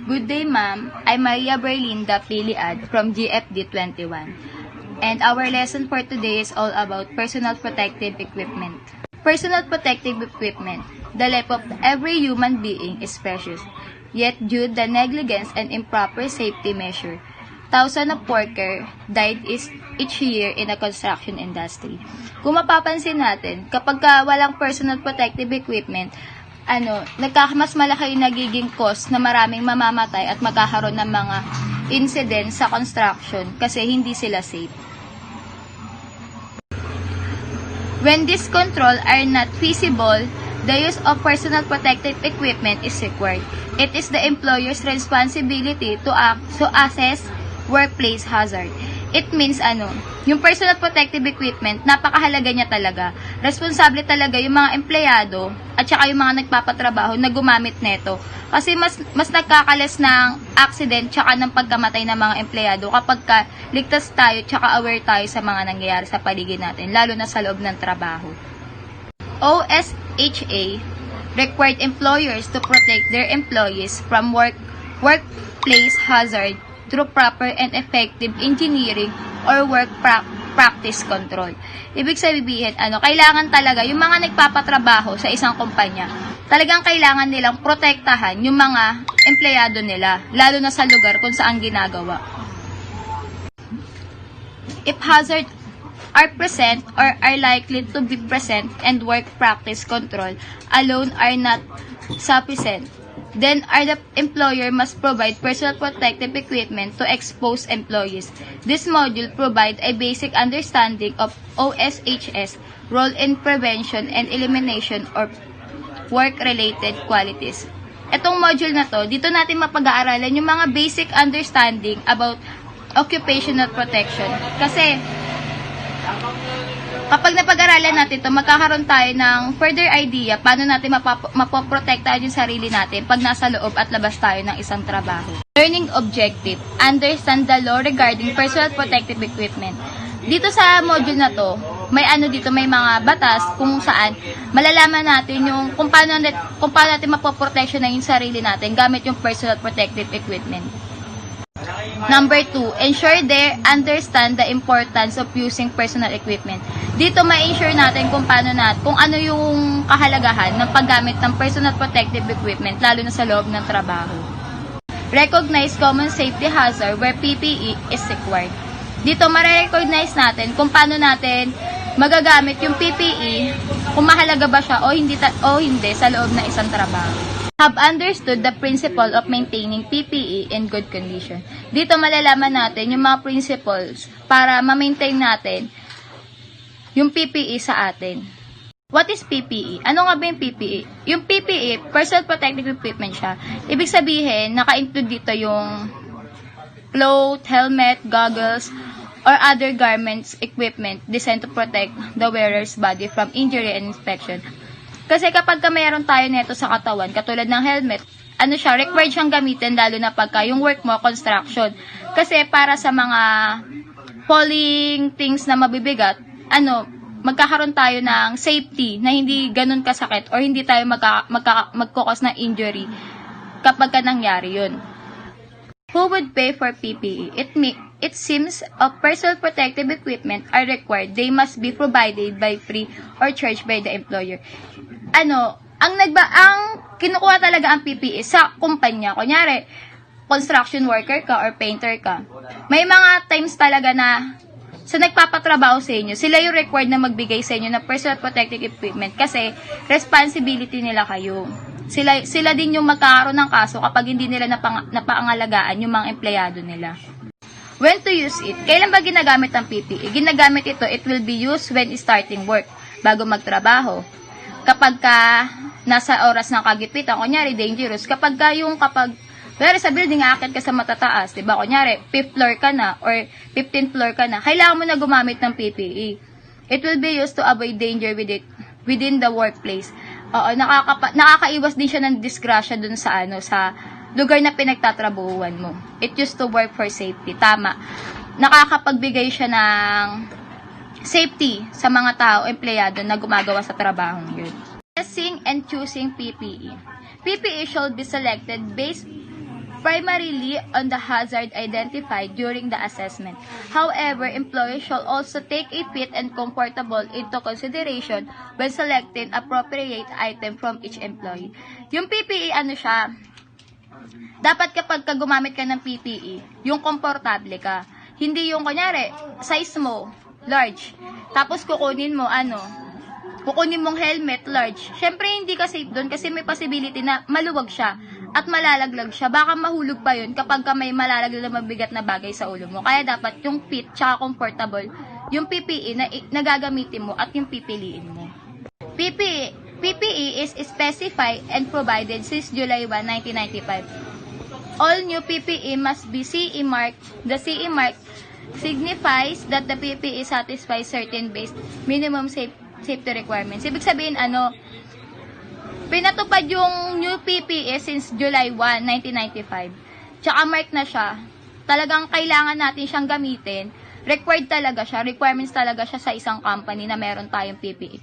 Good day, ma'am. I'm Maria Berlinda Piliad from GFD 21. And our lesson for today is all about personal protective equipment. Personal protective equipment. The life of every human being is precious. Yet, due to the negligence and improper safety measure, thousands of workers died each year in the construction industry. Kung mapapansin natin, kapag walang personal protective equipment, mas malaki yung nagiging cost na maraming mamamatay at magkakaroon ng mga incidents sa construction kasi hindi sila safe. When these controls are not feasible, the use of personal protective equipment is required. It is the employer's responsibility to assess workplace hazard. It means yung personal protective equipment, napakahalaga niya talaga. Responsable talaga yung mga empleyado at saka yung mga nagpapatrabaho na gumamit neto. Kasi mas nagkakalas ng accident tsaka ng pagkamatay ng mga empleyado kapag ligtas tayo tsaka aware tayo sa mga nangyayari sa paligid natin, lalo na sa loob ng trabaho. OSHA required employers to protect their employees from workplace hazard through proper and effective engineering or work practice control. Ibig sabihin, kailangan talaga yung mga nagpapatrabaho sa isang kumpanya, talagang kailangan nilang protektahan yung mga empleyado nila, lalo na sa lugar kung saan ginagawa. If hazards are present or are likely to be present and work practice control alone are not sufficient, then the employer must provide personal protective equipment to exposed employees. This module provides a basic understanding of OSHS role in prevention and elimination of work-related qualities. Itong module na to, dito natin mapag-aaralan yung mga basic understanding about occupational protection. Kasi kapag napag-aralan natin to, magkakaroon tayo ng further idea paano natin mapoprotektahan yung sarili natin pag nasa loob at labas tayo ng isang trabaho. Learning objective. Understand the law regarding personal protective equipment. Dito sa module na to, may mga batas kung saan malalaman natin yung kung paano natin mapoprotection na yung sarili natin gamit yung personal protective equipment. Number 2, ensure they understand the importance of using personal equipment. Dito ma-ensure natin kung ano yung kahalagahan ng paggamit ng personal protective equipment lalo na sa loob ng trabaho. Recognize common safety hazard where PPE is required. Dito ma-recognize natin kung paano natin magagamit yung PPE, kung mahalaga ba siya o hindi sa loob ng isang trabaho. Have understood the principle of maintaining PPE in good condition. Dito malalaman natin yung mga principles para ma-maintain natin yung PPE sa atin. What is PPE? Ano nga ba yung PPE? Yung PPE, personal protective equipment siya. Ibig sabihin, naka-include dito yung cloth, helmet, goggles, or other garments, equipment designed to protect the wearer's body from injury and infection. Kasi kapag mayroon tayo neto sa katawan, katulad ng helmet, required siyang gamitin lalo na pagka yung work mo, construction. Kasi para sa mga falling things na mabibigat, magkakaroon tayo ng safety na hindi ganun kasakit or hindi tayo magkukos ng injury kapag nangyari yun. Who would pay for PPE? It seems of personal protective equipment are required. They must be provided by free or charged by the employer. Ang kinukuha talaga ang PPE sa kumpanya. Kunyari, construction worker ka or painter ka. May mga times talaga na sa nagpapatrabaho sa inyo, sila yung required na magbigay sa inyo ng personal protective equipment kasi responsibility nila kayo. Sila din yung magkakaroon ng kaso kapag hindi nila napaangalagaan yung mga empleyado nila. When to use it? Kailan ba ginagamit ang PPE? Ginagamit ito, it will be used when starting work, bago magtrabaho. Kapag nasa oras ng kagipitan, kunyari dangerous, kapag sa building aakyat ka sa matataas, diba? Kunyari, 5th floor ka na or 15th floor ka na, kailangan mo na gumamit ng PPE. It will be used to avoid danger within the workplace. Oo, nakakaiwas din siya ng disgrasya dun sa lugar na pinagtatrabuhuan mo. It used to work for safety. Tama. Nakakapagbigay siya ng safety sa mga tao, empleyado na gumagawa sa trabahong yun. Assessing and choosing PPE. PPE should be selected based primarily on the hazard identified during the assessment. However, employers shall also take a fit and comfortable into consideration when selecting appropriate item from each employee. Yung PPE, dapat kapag gumamit ka ng PPE, yung komportable ka. Hindi yung, kunyari, size mo, large. Tapos kukunin mong helmet, large. Syempre, hindi ka safe doon kasi may possibility na maluwag siya at malalaglag siya. Baka mahulog pa yun kapag may malalaglag na mabigat na bagay sa ulo mo. Kaya dapat yung fit tsaka comfortable, yung PPE na nagagamitin mo at yung pipiliin mo. PPE is specified and provided since July 1, 1995. All new PPE must be CE marked. The CE mark signifies that the PPE satisfies certain base minimum safety requirements. Ibig sabihin, pinatupad yung new PPE since July 1, 1995. Tsaka mark na siya. Talagang kailangan natin siyang gamitin. Requirements talaga siya sa isang company na meron tayong PPE.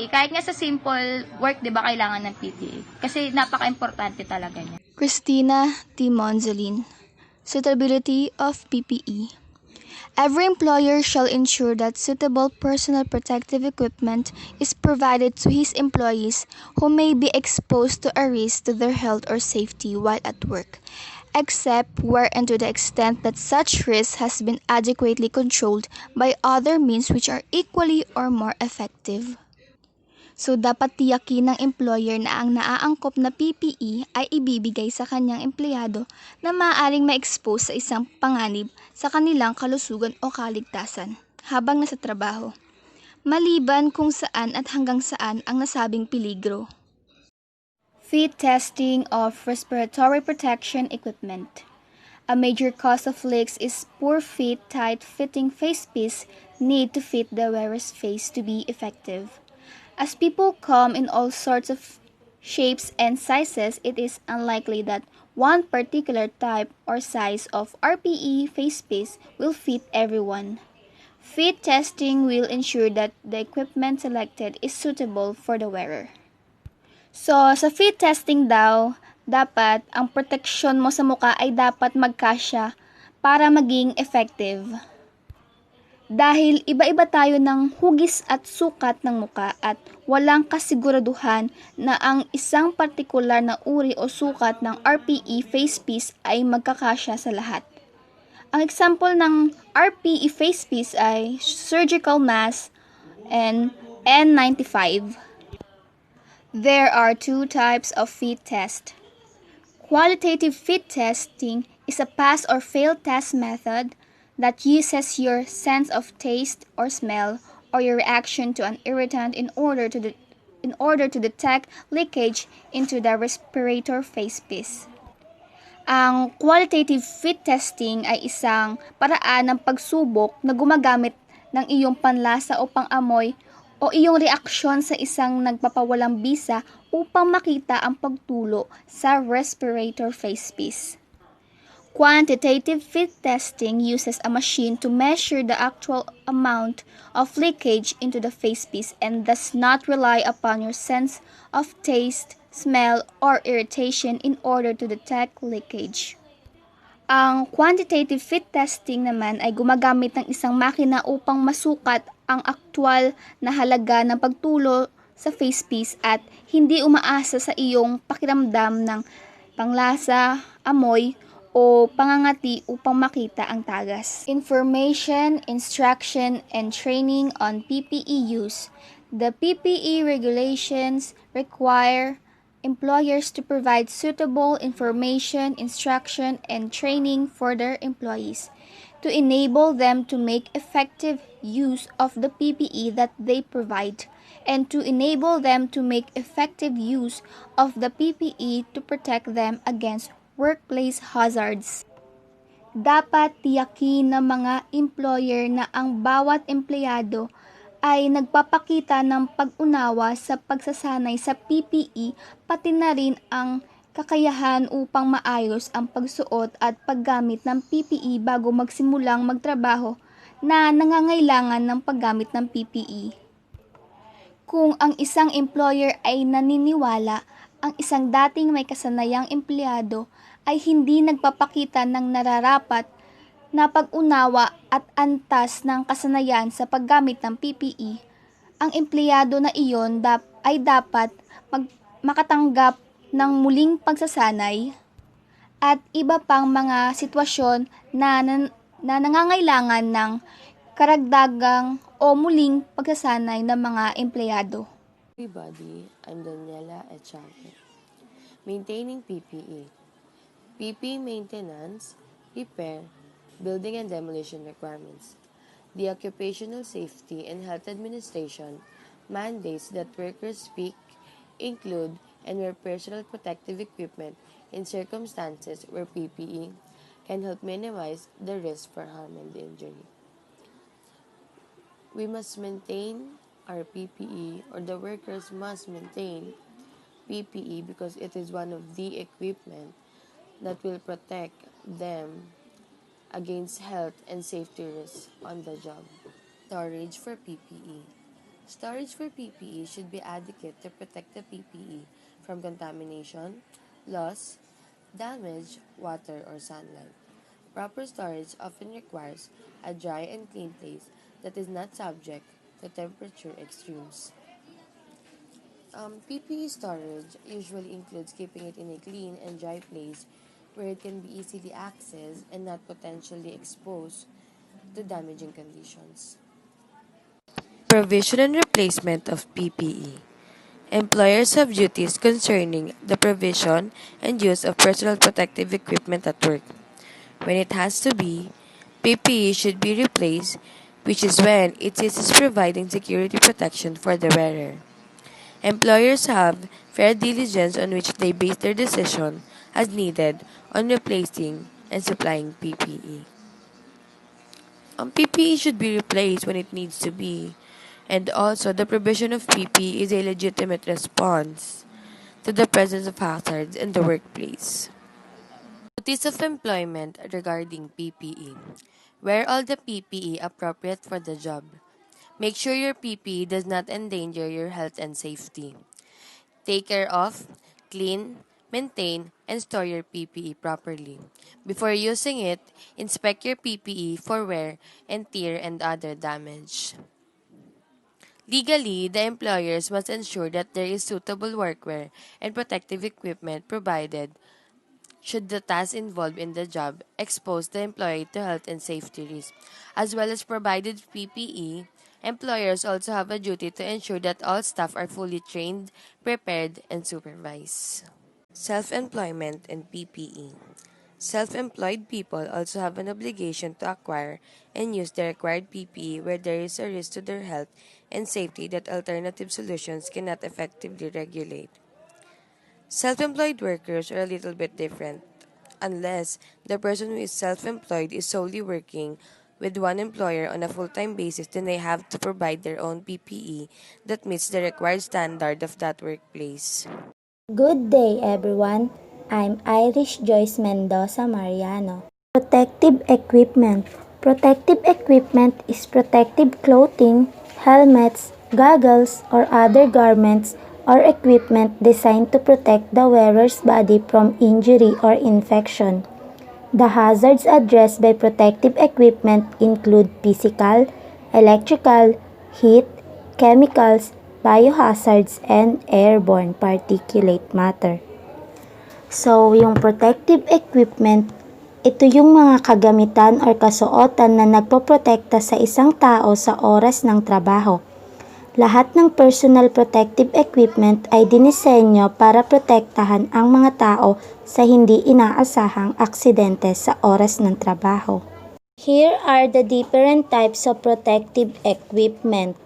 Kahit nga sa simple work, di ba, kailangan ng PPE. Kasi napaka-importante talaga niya. Christina T. Monzolin. Suitability of PPE. Every employer shall ensure that suitable personal protective equipment is provided to his employees who may be exposed to a risk to their health or safety while at work, except where and to the extent that such risk has been adequately controlled by other means which are equally or more effective. So, dapat tiyakin ng employer na ang naaangkop na PPE ay ibibigay sa kanyang empleyado na maaaring ma-expose sa isang panganib sa kanilang kalusugan o kaligtasan habang nasa trabaho, maliban kung saan at hanggang saan ang nasabing peligro. Fit testing of respiratory protection equipment. A major cause of leaks is poor fit, tight-fitting facepiece need to fit the wearer's face to be effective. As people come in all sorts of shapes and sizes, it is unlikely that one particular type or size of RPE facepiece will fit everyone. Fit testing will ensure that the equipment selected is suitable for the wearer. So, sa fit testing daw, dapat ang protection mo sa mukha ay dapat magkasya para maging effective. Dahil iba-iba tayo ng hugis at sukat ng muka at walang kasiguraduhan na ang isang partikular na uri o sukat ng RPE facepiece ay magkakasya sa lahat. Ang example ng RPE facepiece ay surgical mask and N95. There are two types of fit test. Qualitative fit testing is a pass or fail test method that uses your sense of taste or smell or your reaction to an irritant in order to detect leakage into the respirator facepiece. Ang qualitative fit testing ay isang paraan ng pagsubok na gumagamit ng iyong panlasa o pangamoy o iyong reaksyon sa isang nagpapawalang bisa upang makita ang pagtulo sa respirator facepiece. Quantitative fit testing uses a machine to measure the actual amount of leakage into the facepiece and does not rely upon your sense of taste, smell, or irritation in order to detect leakage. Ang quantitative fit testing naman ay gumagamit ng isang makina upang masukat ang aktwal na halaga ng pagtulo sa facepiece at hindi umaasa sa iyong pakiramdam ng panglasa, amoy, o pangangati upang makita ang tagas. Information, instruction, and training on PPE use. The PPE regulations require employers to provide suitable information, instruction, and training for their employees to enable them to make effective use of the PPE that they provide and to enable them to make effective use of the PPE to protect them against workplace hazards. Dapat tiyakin ng mga employer na ang bawat empleyado ay nagpapakita ng pag-unawa sa pagsasanay sa PPE pati na rin ang kakayahan upang maayos ang pagsuot at paggamit ng PPE bago magsimulang magtrabaho na nangangailangan ng paggamit ng PPE. Kung ang isang employer ay naniniwala ang isang dating may kasanayang empleyado ay hindi nagpapakita ng nararapat na pag-unawa at antas ng kasanayan sa paggamit ng PPE, ang empleyado na iyon ay dapat makatanggap ng muling pagsasanay at iba pang mga sitwasyon na nangangailangan ng karagdagang o muling pagsasanay ng mga empleyado. Everybody, I'm Daniela Echaque. Maintaining PPE. PPE maintenance, repair, building and demolition requirements. The Occupational Safety and Health Administration mandates that workers speak, include, and wear personal protective equipment in circumstances where PPE can help minimize the risk for harm and injury. We must maintain our PPE, or the workers must maintain PPE, because it is one of the equipment that will protect them against health and safety risks on the job. Storage for PPE. Storage for PPE should be adequate to protect the PPE from contamination, loss, damage, water, or sunlight. Proper storage often requires a dry and clean place that is not subject to temperature extremes. PPE storage usually includes keeping it in a clean and dry place where it can be easily accessed and not potentially exposed to damaging conditions. Provision and replacement of PPE. Employers have duties concerning the provision and use of personal protective equipment at work. When it has to be, PPE should be replaced, which is when it ceases providing security protection for the wearer. Employers have fair diligence on which they base their decision as needed on replacing and supplying PPE. PPE should be replaced when it needs to be, and also the provision of PPE is a legitimate response to the presence of hazards in the workplace. Duties of employment regarding PPE. Wear all the PPE appropriate for the job. Make sure your PPE does not endanger your health and safety. Take care of, clean, maintain, and store your PPE properly. Before using it, inspect your PPE for wear and tear and other damage. Legally, the employers must ensure that there is suitable workwear and protective equipment provided should the task involved in the job expose the employee to health and safety risks. As well as provided PPE, employers also have a duty to ensure that all staff are fully trained, prepared, and supervised. Self-employment and PPE. Self-employed people also have an obligation to acquire and use the required PPE where there is a risk to their health and safety that alternative solutions cannot effectively regulate. Self-employed workers are a little bit different, unless the person who is self-employed is solely working with one employer on a full-time basis, then they have to provide their own PPE that meets the required standard of that workplace. Good day, everyone. I'm Irish Joyce Mendoza Mariano. Protective equipment. Protective equipment is protective clothing, helmets, goggles, or other garments or equipment designed to protect the wearer's body from injury or infection. The hazards addressed by protective equipment include physical, electrical, heat, chemicals, biohazards, and airborne particulate matter. So, yung protective equipment, ito yung mga kagamitan or kasuotan na nagpoprotekta sa isang tao sa oras ng trabaho. Lahat ng personal protective equipment ay dinisenyo para protektahan ang mga tao sa hindi inaasahang aksidente sa oras ng trabaho. Here are the different types of protective equipment.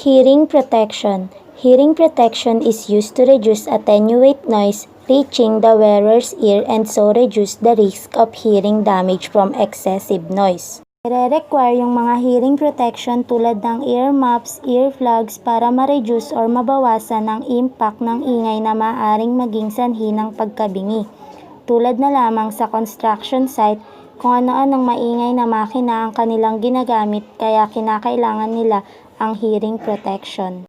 Hearing protection. Hearing protection is used to reduce attenuate noise reaching the wearer's ear and so reduce the risk of hearing damage from excessive noise. I-require yung mga hearing protection tulad ng ear muffs, earplugs para ma-reduce or mabawasan ang impact ng ingay na maaaring maging sanhi ng pagkabingi. Tulad na lamang sa construction site kung ano-anong maingay na makina ang kanilang ginagamit kaya kinakailangan nila ang hearing protection.